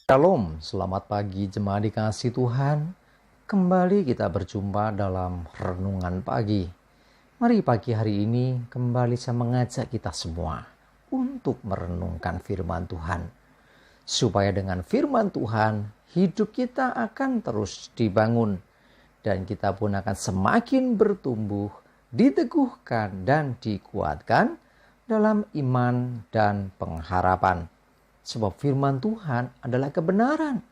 Shalom, selamat pagi jemaat dikasih Tuhan. Kembali kita berjumpa dalam renungan pagi. Mari pagi hari ini kembali saya mengajak kita semua untuk merenungkan firman Tuhan. Supaya dengan firman Tuhan hidup kita akan terus dibangun. Dan kita pun akan semakin bertumbuh, diteguhkan dan dikuatkan dalam iman dan pengharapan. Sebab firman Tuhan adalah kebenaran.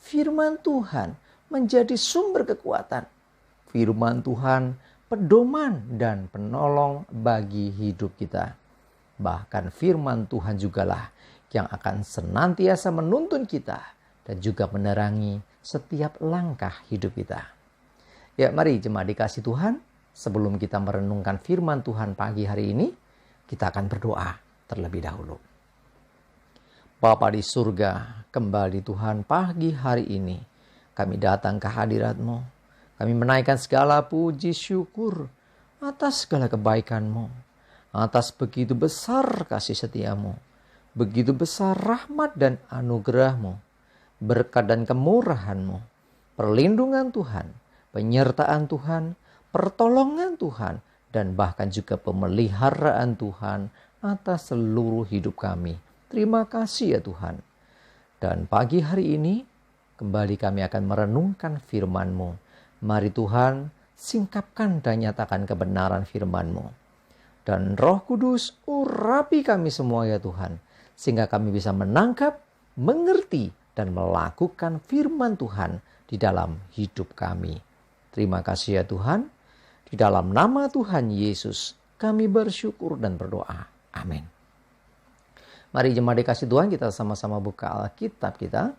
Firman Tuhan menjadi sumber kekuatan. Firman Tuhan pedoman dan penolong bagi hidup kita. Bahkan firman Tuhan jugalah yang akan senantiasa menuntun kita dan juga menerangi setiap langkah hidup kita. Ya, mari jemaat dikasih Tuhan, sebelum kita merenungkan firman Tuhan pagi hari ini, kita akan berdoa terlebih dahulu. Bapa di surga, kembali Tuhan pagi hari ini kami datang ke hadirat-Mu. Kami menaikkan segala puji syukur atas segala kebaikan-Mu, atas begitu besar kasih setia-Mu, begitu besar rahmat dan anugerah-Mu, berkat dan kemurahan-Mu, perlindungan Tuhan, penyertaan Tuhan, pertolongan Tuhan, dan bahkan juga pemeliharaan Tuhan atas seluruh hidup kami. Terima kasih ya Tuhan. Dan pagi hari ini kembali kami akan merenungkan firman-Mu. Mari Tuhan singkapkan dan nyatakan kebenaran firman-Mu. Dan Roh Kudus urapi kami semua ya Tuhan. Sehingga kami bisa menangkap, mengerti dan melakukan firman Tuhan di dalam hidup kami. Terima kasih ya Tuhan. Di dalam nama Tuhan Yesus kami bersyukur dan berdoa. Amin. Mari jemaat dikasih Tuhan, kita sama-sama buka Alkitab kita.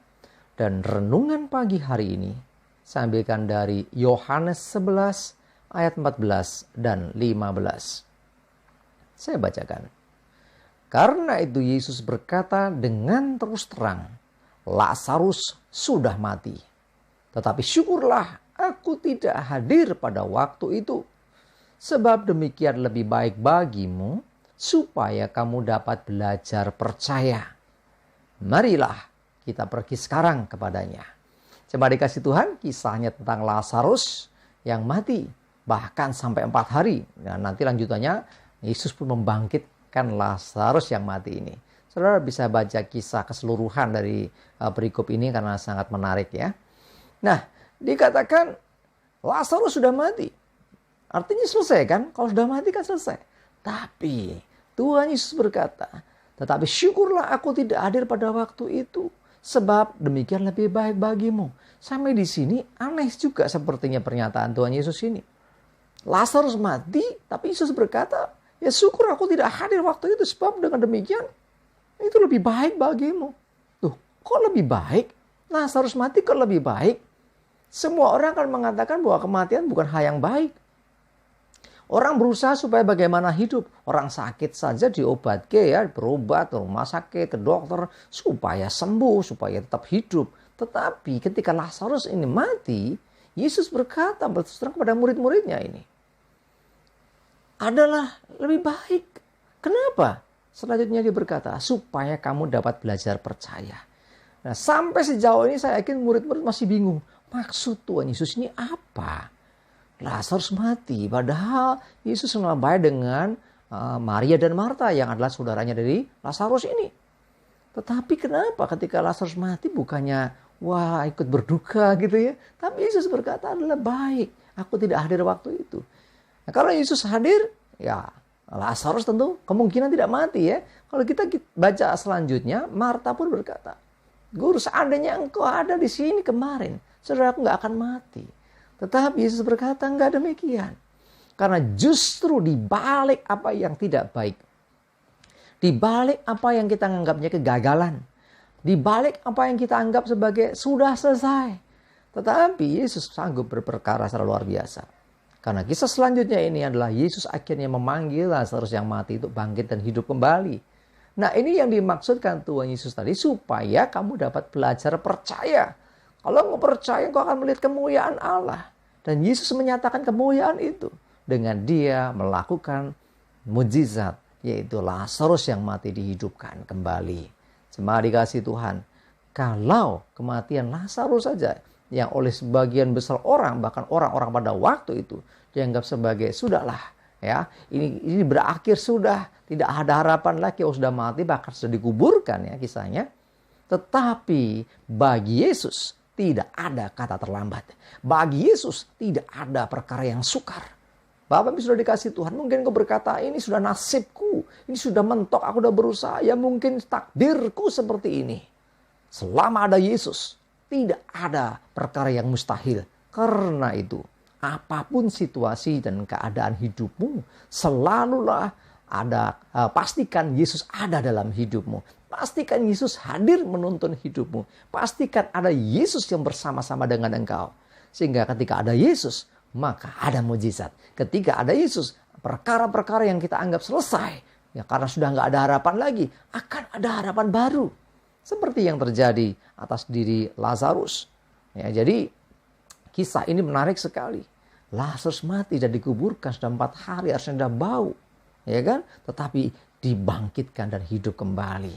Dan renungan pagi hari ini saya ambilkan dari Yohanes 11 ayat 14 dan 15. Saya bacakan. Karena itu Yesus berkata dengan terus terang, Lazarus sudah mati. Tetapi syukurlah aku tidak hadir pada waktu itu. Sebab demikian lebih baik bagimu, supaya kamu dapat belajar percaya. Marilah kita pergi sekarang kepadanya. Coba dikasih Tuhan, kisahnya tentang Lazarus yang mati. Bahkan sampai 4 hari. Dan nanti lanjutannya, Yesus pun membangkitkan Lazarus yang mati ini. Saudara bisa baca kisah keseluruhan dari perikop ini karena sangat menarik ya. Nah, dikatakan Lazarus sudah mati. Artinya selesai kan? Kalau sudah mati kan selesai. Tapi Tuhan Yesus berkata, tetapi syukurlah aku tidak hadir pada waktu itu, sebab demikian lebih baik bagimu. Sampai di sini aneh juga sepertinya pernyataan Tuhan Yesus ini. Lazarus mati, tapi Yesus berkata, ya syukur aku tidak hadir waktu itu, sebab dengan demikian itu lebih baik bagimu. Tuh, kok lebih baik? Lazarus mati kok lebih baik? Semua orang akan mengatakan bahwa kematian bukan hal yang baik. Orang berusaha supaya bagaimana hidup. Orang sakit saja diobat ya, berobat ke rumah sakit, ke dokter supaya sembuh, supaya tetap hidup. Tetapi ketika Lazarus ini mati, Yesus berkata berterus terang kepada murid-muridnya ini adalah lebih baik. Kenapa? Selanjutnya dia berkata, supaya kamu dapat belajar percaya. Nah, sampai sejauh ini saya yakin murid-murid masih bingung. Maksud Tuhan Yesus ini apa? Lazarus mati, padahal Yesus kenal baik dengan Maria dan Marta yang adalah saudaranya dari Lazarus ini. Tetapi kenapa ketika Lazarus mati bukannya wah ikut berduka gitu ya. Tapi Yesus berkata adalah baik, aku tidak hadir waktu itu. Nah, kalau Yesus hadir, ya Lazarus tentu kemungkinan tidak mati ya. Kalau kita baca selanjutnya, Marta pun berkata, Guru seandainya engkau ada di sini kemarin, saudaraku nggak akan mati. Tetapi Yesus berkata enggak demikian. Karena justru di balik apa yang tidak baik, di balik apa yang kita anggapnya kegagalan, di balik apa yang kita anggap sebagai sudah selesai, tetapi Yesus sanggup berperkara secara luar biasa. Karena kisah selanjutnya ini adalah Yesus akhirnya memanggil Lazarus yang mati itu bangkit dan hidup kembali. Nah, ini yang dimaksudkan Tuhan Yesus tadi, supaya kamu dapat belajar percaya. Kalau engkau percaya, engkau akan melihat kemuliaan Allah. Dan Yesus menyatakan kemuliaan itu dengan dia melakukan mujizat, yaitu Lazarus yang mati dihidupkan kembali. Jemaat dikasih Tuhan, Kalau kematian Lazarus saja yang oleh sebagian besar orang, bahkan orang-orang pada waktu itu dianggap sebagai sudahlah, ya, ini berakhir sudah, tidak ada harapan lagi, sudah mati, bahkan sudah dikuburkan, ya, kisahnya. Tetapi bagi Yesus tidak ada kata terlambat. Bagi Yesus tidak ada perkara yang sukar. Bapak sudah dikasih Tuhan, mungkin kau berkata, ini sudah nasibku, ini sudah mentok, aku sudah berusaha, ya mungkin takdirku seperti ini. Selama ada Yesus, tidak ada perkara yang mustahil. Karena itu, apapun situasi dan keadaan hidupmu, selalulah pastikan Yesus ada dalam hidupmu. Pastikan Yesus hadir menuntun hidupmu. Pastikan ada Yesus yang bersama-sama dengan engkau. Sehingga ketika ada Yesus, maka ada mujizat. Ketika ada Yesus, perkara-perkara yang kita anggap selesai, ya karena sudah nggak ada harapan lagi, akan ada harapan baru. Seperti yang terjadi atas diri Lazarus. Ya, jadi kisah ini menarik sekali. Lazarus mati dan dikuburkan sudah 4 hari, harusnya sudah bau. Ya kan? Tetapi dibangkitkan dan hidup kembali.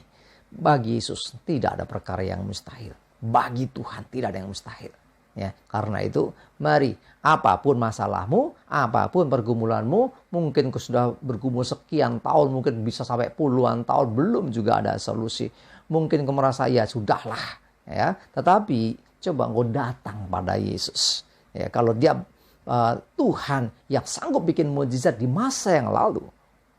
Bagi Yesus tidak ada perkara yang mustahil. Bagi Tuhan tidak ada yang mustahil. Ya, karena itu mari, apapun masalahmu, apapun pergumulanmu, mungkin kau sudah bergumul sekian tahun, mungkin bisa sampai puluhan tahun, belum juga ada solusi. Mungkin kau merasa ya sudahlah, ya. Tetapi coba kau datang pada Yesus. Ya, kalau dia Tuhan yang sanggup bikin mujizat di masa yang lalu,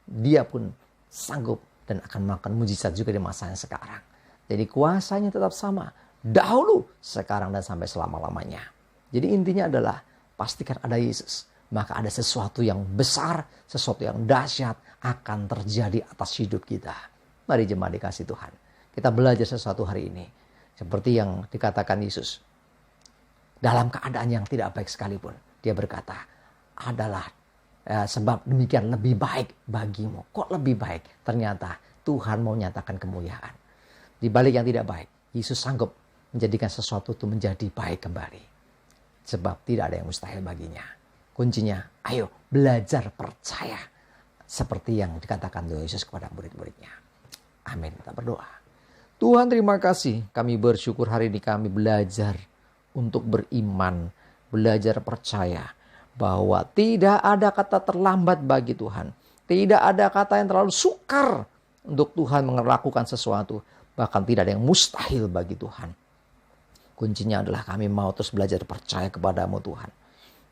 dia pun sanggup dan akan melakukan mujizat juga di masa yang sekarang. Jadi kuasanya tetap sama. Dahulu, sekarang, dan sampai selama-lamanya. Jadi intinya adalah pastikan ada Yesus. Maka ada sesuatu yang besar, sesuatu yang dahsyat akan terjadi atas hidup kita. Mari jemaat dikasih Tuhan. Kita belajar sesuatu hari ini. Seperti yang dikatakan Yesus. Dalam keadaan yang tidak baik sekalipun. Dia berkata, adalah sebab demikian lebih baik bagimu. Kok lebih baik? Ternyata Tuhan mau nyatakan kemuliaan. Di balik yang tidak baik, Yesus sanggup menjadikan sesuatu itu menjadi baik kembali. Sebab tidak ada yang mustahil baginya. Kuncinya, ayo belajar percaya. Seperti yang dikatakan Tuhan Yesus kepada murid-muridnya. Amin. Kita berdoa. Tuhan terima kasih. Kami bersyukur hari ini kami belajar untuk beriman. Belajar percaya. Bahwa tidak ada kata terlambat bagi Tuhan. Tidak ada kata yang terlalu sukar untuk Tuhan melakukan sesuatu. Bahkan tidak ada yang mustahil bagi Tuhan. Kuncinya adalah kami mau terus belajar percaya kepadamu Tuhan.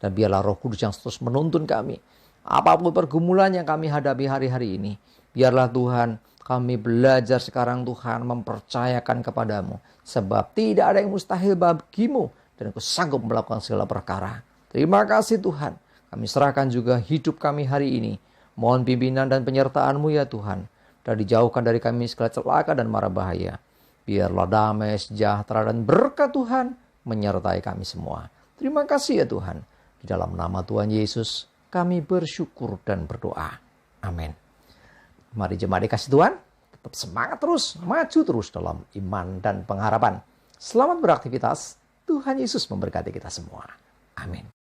Dan biarlah Roh Kudus yang terus menuntun kami. Apapun pergumulan yang kami hadapi hari-hari ini. Biarlah Tuhan kami belajar sekarang Tuhan mempercayakan kepadamu. Sebab tidak ada yang mustahil bagimu. Dan Engkau sanggup melakukan segala perkara. Terima kasih Tuhan. Kami serahkan juga hidup kami hari ini. Mohon pimpinan dan penyertaan-Mu ya Tuhan. Dan dijauhkan dari kami segala celaka dan mara bahaya. Biarlah damai, sejahtera, dan berkat Tuhan menyertai kami semua. Terima kasih ya Tuhan. Di dalam nama Tuhan Yesus, kami bersyukur dan berdoa. Amin. Mari jemaat dikasih Tuhan, tetap semangat terus, maju terus dalam iman dan pengharapan. Selamat beraktivitas, Tuhan Yesus memberkati kita semua. Amin.